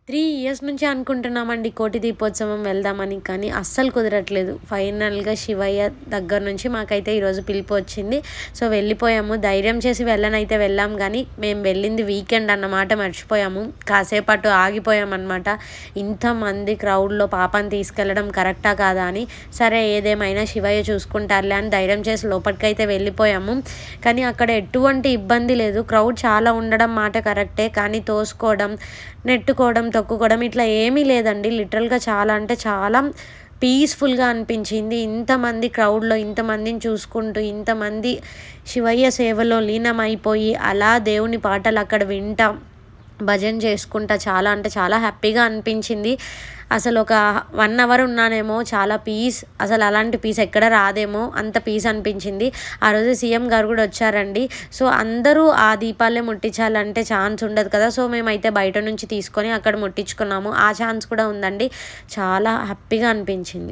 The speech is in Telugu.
3 ఇయర్స్ నుంచి అనుకుంటున్నామండి కోటి దీపోత్సవం వెళ్దామని. కానీ అస్సలు కుదరట్లేదు. ఫైనల్‌గా శివయ్య దగ్గర నుంచి మాకైతే ఈరోజు పిలుపు వచ్చింది. సో, వెళ్ళిపోయాము. ధైర్యం చేసి వెళ్ళనైతే వెళ్ళాం గానీ, మేము వెళ్ళింది వీకెండ్ అన్నమాట మర్చిపోయాము. కాసేపు అటు ఆగిపోయామనమాట. ఇంతమంది క్రౌడ్‌లో పాపని తీసుకెళ్ళడం కరెక్టా కాదా అని. సరే ఏదేమైనా శివయ్య చూసుకుంటారులే అని ధైర్యం చేసి లోపటికైతే వెళ్ళిపోయాము. కానీ అక్కడ ఎటువంటి ఇబ్బంది లేదు. క్రౌడ్ చాలా ఉండడం మాట కరెక్టే. కానీ తోసుకోవడం, నెట్టుకోవడం, తొక్కుకోవడం ఇట్లా ఏమీ లేదండి. లిటరల్‌గా చాలా అంటే చాలా పీస్‌ఫుల్‌గా అనిపించింది. ఇంతమంది క్రౌడ్‌లో ఇంతమందిని చూసుకుంటూ, ఇంతమంది శివయ్య సేవలో లీనమైపోయి, అలా దేవుని పాటలు అక్కడ వింటా, భజన చేసుకుంటా చాలా అంటే చాలా హ్యాపీగా అనిపించింది. అసలు ఒక 1 అవర్ ఉన్నానేమో. చాలా పీస్, అసలు అలాంటి పీస్ ఎక్కడ రాదేమో అంత పీస్ అనిపించింది. ఆ రోజు సీఎం గారు కూడా వచ్చారండి. సో, అందరూ ఆ దీపాలే ముట్టించాలంటే ఛాన్స్ ఉండదు కదా! సో, మేమైతే బయట నుంచి తీసుకొని అక్కడ ముట్టించుకున్నాము. ఆ ఛాన్స్ కూడా ఉందండి. చాలా హ్యాపీగా అనిపించింది.